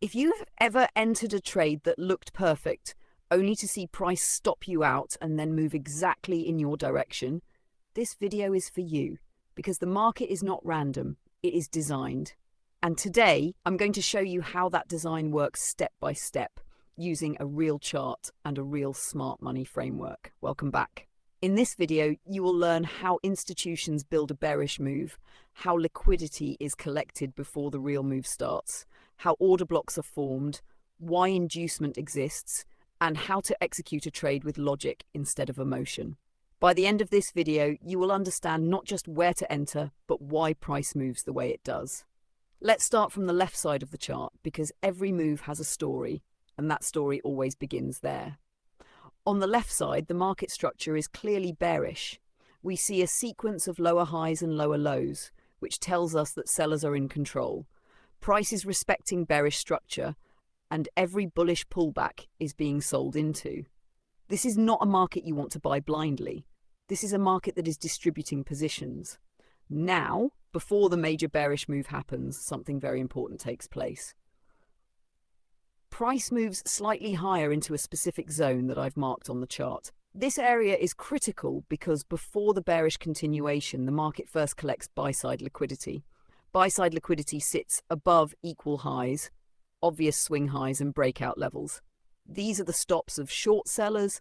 If you've ever entered a trade that looked perfect, only to see price stop you out and then move exactly in your direction, this video is for you, because the market is not random, it is designed. And today, I'm going to show you how that design works step by step, using a real chart and a real smart money framework. Welcome back. In this video, you will learn how institutions build a bearish move, how liquidity is collected before the real move starts, how order blocks are formed, why inducement exists, and how to execute a trade with logic instead of emotion. By the end of this video, you will understand not just where to enter, but why price moves the way it does. Let's start from the left side of the chart, because every move has a story, and that story always begins there. On the left side, the market structure is clearly bearish. We see a sequence of lower highs and lower lows, which tells us that sellers are in control. Price is respecting bearish structure, and every bullish pullback is being sold into. This is not a market you want to buy blindly. This is a market that is distributing positions. Now, before the major bearish move happens, something very important takes place. Price moves slightly higher into a specific zone that I've marked on the chart. This area is critical because before the bearish continuation, the market first collects buy-side liquidity. Buy-side liquidity sits above equal highs, obvious swing highs and breakout levels. These are the stops of short sellers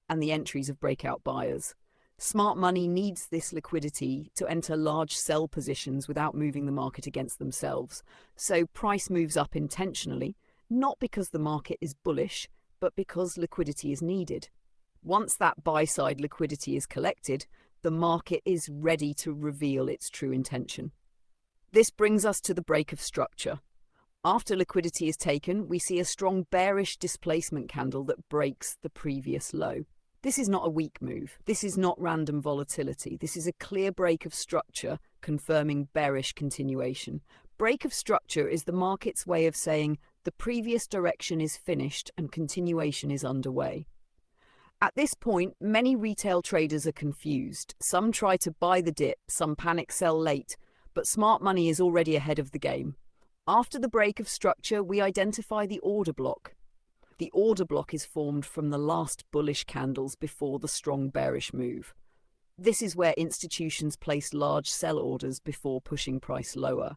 and the entries of breakout buyers. Smart money needs this liquidity to enter large sell positions without moving the market against themselves. So price moves up intentionally, not because the market is bullish, but because liquidity is needed. Once that buy-side liquidity is collected, the market is ready to reveal its true intention. This brings us to the break of structure. After liquidity is taken, we see a strong bearish displacement candle that breaks the previous low. This is not a weak move. This is not random volatility. This is a clear break of structure confirming bearish continuation. Break of structure is the market's way of saying the previous direction is finished and continuation is underway. At this point, many retail traders are confused. Some try to buy the dip, some panic sell late, but smart money is already ahead of the game. After the break of structure, we identify the order block. The order block is formed from the last bullish candles before the strong bearish move. This is where institutions place large sell orders before pushing price lower.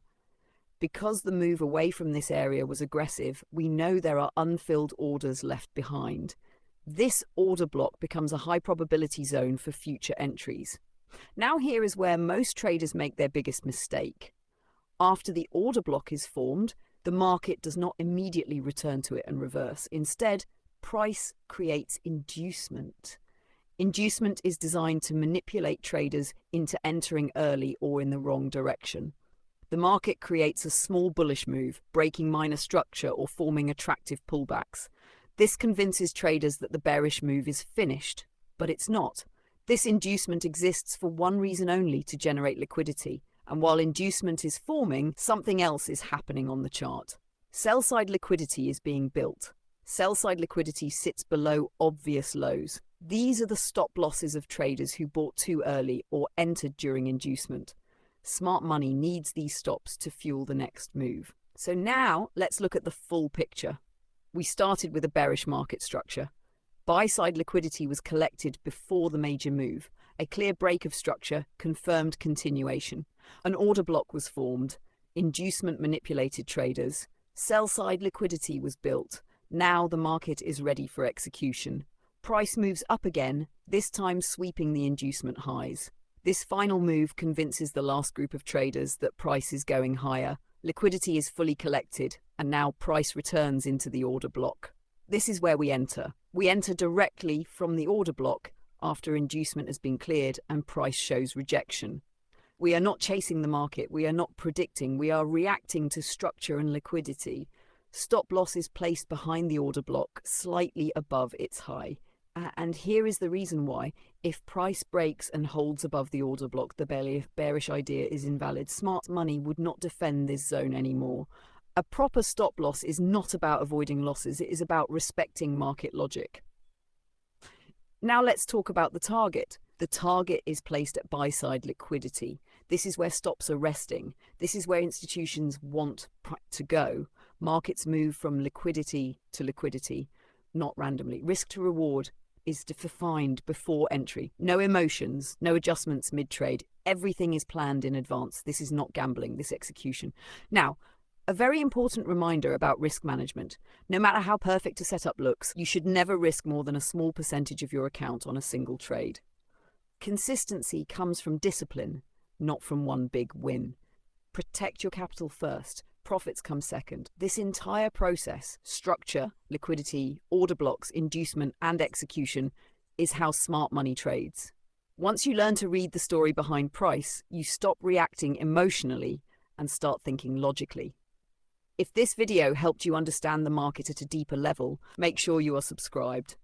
Because the move away from this area was aggressive, we know there are unfilled orders left behind. This order block becomes a high probability zone for future entries. Now here is where most traders make their biggest mistake. After the order block is formed, the market does not immediately return to it and reverse. Instead, price creates inducement. Inducement is designed to manipulate traders into entering early or in the wrong direction. The market creates a small bullish move, breaking minor structure or forming attractive pullbacks. This convinces traders that the bearish move is finished, but it's not. This inducement exists for one reason only: to generate liquidity. And while inducement is forming, something else is happening on the chart. Sell-side liquidity is being built. Sell-side liquidity sits below obvious lows. These are the stop losses of traders who bought too early or entered during inducement. Smart money needs these stops to fuel the next move. So now let's look at the full picture. We started with a bearish market structure. Buy-side liquidity was collected before the major move. A clear break of structure confirmed continuation. An order block was formed. Inducement manipulated traders. Sell-side liquidity was built. Now the market is ready for execution. Price moves up again, this time sweeping the inducement highs. This final move convinces the last group of traders that price is going higher. Liquidity is fully collected, and now price returns into the order block. This is where we enter. We enter directly from the order block after inducement has been cleared and price shows rejection. We are not chasing the market, we are not predicting, we are reacting to structure and liquidity. Stop loss is placed behind the order block, slightly above its high. And here is the reason why. If price breaks and holds above the order block, the bearish idea is invalid. Smart money would not defend this zone anymore. A proper stop loss is not about avoiding losses, it is about respecting market logic. Now let's talk about the target. The target is placed at buy-side liquidity. This is where stops are resting. This is where institutions want to go. Markets move from liquidity to liquidity, not randomly. Risk to reward is defined before entry. No emotions, no adjustments mid-trade. Everything is planned in advance. This is not gambling, this execution. Now, a very important reminder about risk management. No matter how perfect a setup looks, you should never risk more than a small percentage of your account on a single trade. Consistency comes from discipline, not from one big win. Protect your capital first. Profits come second. This entire process, structure, liquidity, order blocks, inducement, and execution, is how smart money trades. Once you learn to read the story behind price, you stop reacting emotionally and start thinking logically. If this video helped you understand the market at a deeper level, make sure you are subscribed.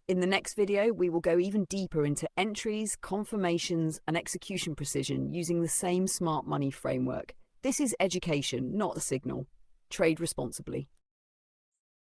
In the next video, we will go even deeper into entries, confirmations, and execution precision using the same smart money framework. This is education, not a signal. Trade responsibly.